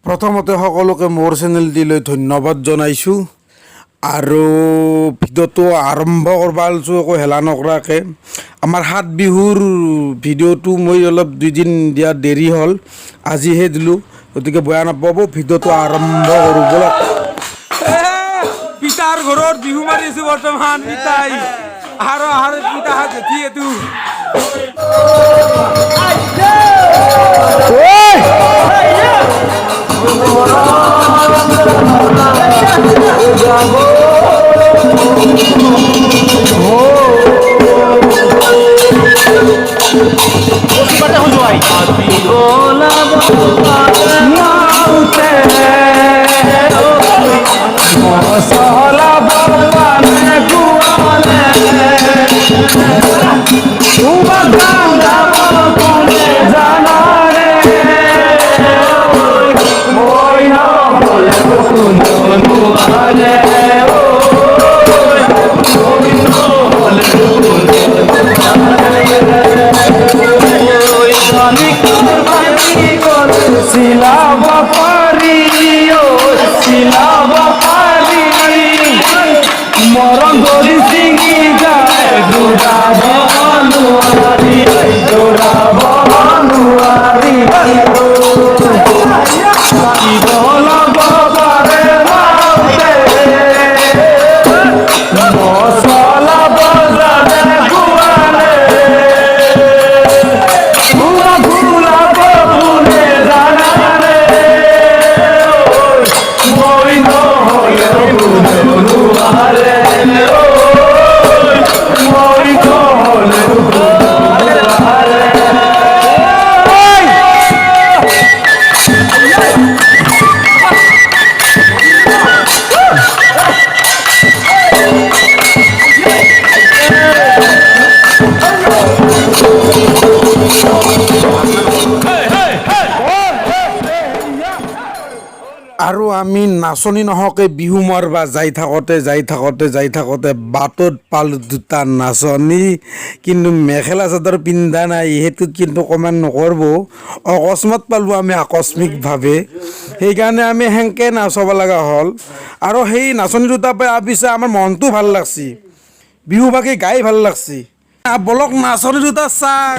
প্ৰথমতে সকলোকে মোৰ চেনেলটিলৈ ধন্যবাদ জনাইছোঁ আৰু ভিডিঅ'টো আৰম্ভ কৰিব লৈছোঁ একো হেলা নকৰাকৈ। আমাৰ সাত বিহুৰ ভিডিঅ'টো মই অলপ দুদিন দিয়া দেৰি হ'ল, আজিহে দিলোঁ, গতিকে বেয়া নাপাব। ভিডিঅ'টো আৰম্ভ কৰোঁ ব'লক। পিতাৰ ঘৰত বিহু মাৰিছোঁ বৰ্তমান। পিতাই আৰু পিতা হাত দেখি এইটো মরণ ধরি সিঙ্গি যায় দুরা বনুয়ারি দুরা বনুয়ারি কি বল বাবারে মাতে মশলা বাজারে গুয়ারে গুলা গুলা বপুনে জানারে মই নহলে গুনুয়ারে আৰু আমি নাচনি নহকে বিহু মাৰবা যাই থাকোঁতে বাটত পালোঁ দুটা নাচনি, কিন্তু মেখেলা চাদৰ পিন্ধা নাই, সেইটোত কিন্তু কমেণ্ট নকৰিব। অকস্মাত পালোঁ আমি আকস্মিকভাৱে, সেইকাৰণে আমি সেনেকৈ নাচাব লগা হ'ল। আৰু সেই নাচনি দুটা পাই পিছে আমাৰ মনটো ভাল লাগছি, বিহু বাকী গাই ভাল লাগছি। বলক নাচনি দুটা চাং।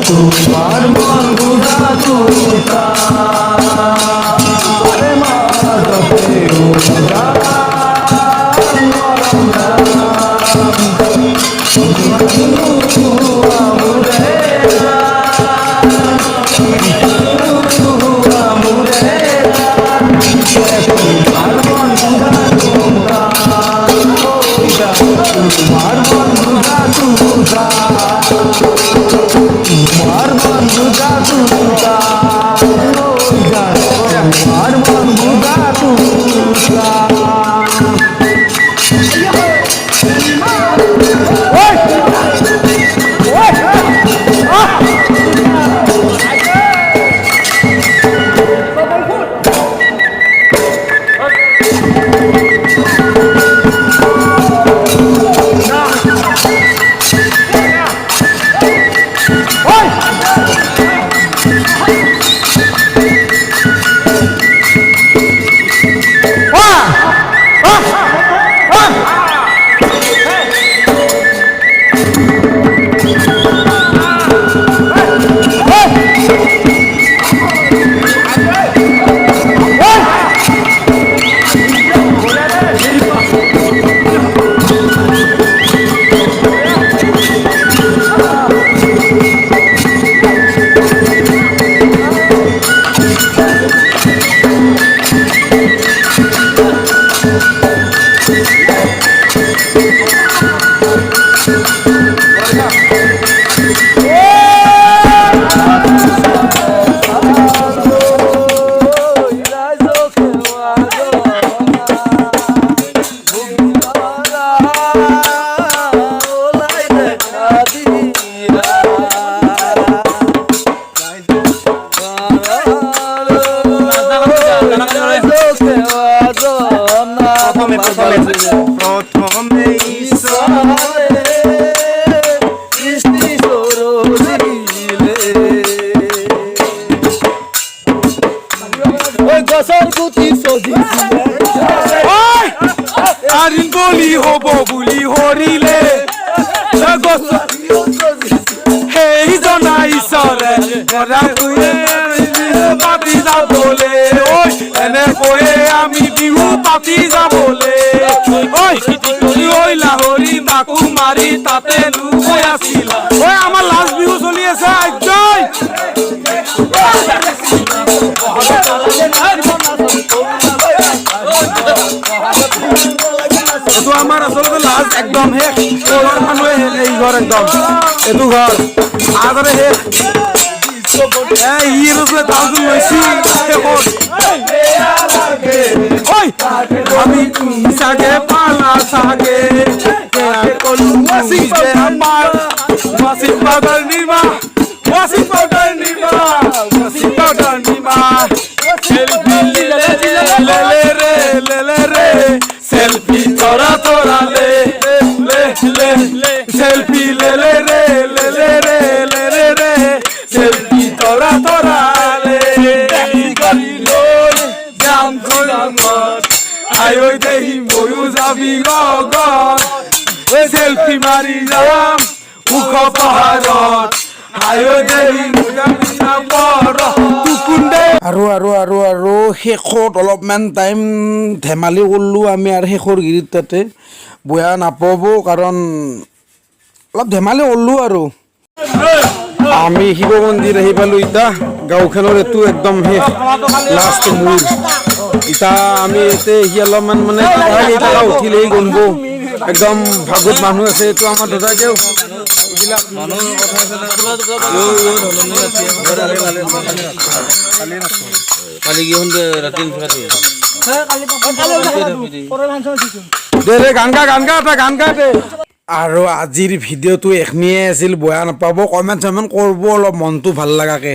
তোমার মন কৈয়ে বিহু পাতি যাবলে ঐ এনেকৈয়ে আমি বিহু পাতি যাবলে ঐ লাহৰি মাকো মাৰি তাতে লুকাই আছিলা ঐ আমাৰ লাষ্ট বিহু চলি আছে আজ্ঞাই এইটো আমাৰ আচলতে লাষ্ট একদম শেষ ঘৰ মানুহে এই ঘৰ একদম এইটো ঘৰ আদৰে শেষ ই ৰূপে তালটো লৈছি শেষত ঐ আমি চাগে পালা চাগে কলো যে আমাৰ ৱাচিং পাউডাৰ নিমা ৱাচিং পাউডাৰ নিমা ৱাচিং পাউডাৰ নিমা সেলফি লে রে সেলফি তোরা তোরা লে সেলফি লে রে সেলফি তোরা তোরা লে যাম গোলামত আয়ো দেহি ময়ো যাবি গগত সেলফি মাৰি যাম উখ পাহাৰত আয়ো দেহি যাবি আৰু শেষত অলপমান টাইম ধেমালি কৰিলোঁ আমি আৰু শেষৰ গিৰিত তাতে বেয়া নাপাব কাৰণ অলপ ধেমালি কৰিলোঁ আৰু আমি শিৱ মন্দিৰ আহি পালোঁ এতিয়া গাঁওখনৰ এইটো একদম শেষ লাষ্ট মূৰ এতিয়া আমি ইয়াতে সি অলপমান মানে কেইটা উঠিলেই গণব একদম ভাগত মানুহ আছে এইটো আমাৰ দাদাকেও আৰু আজিৰ ভিডিঅ'টো এখনিয়ে আছিল বেয়া নাপাব কমেণ্ট চমেণ্ট কৰিব অলপ মনটো ভাল লগাকে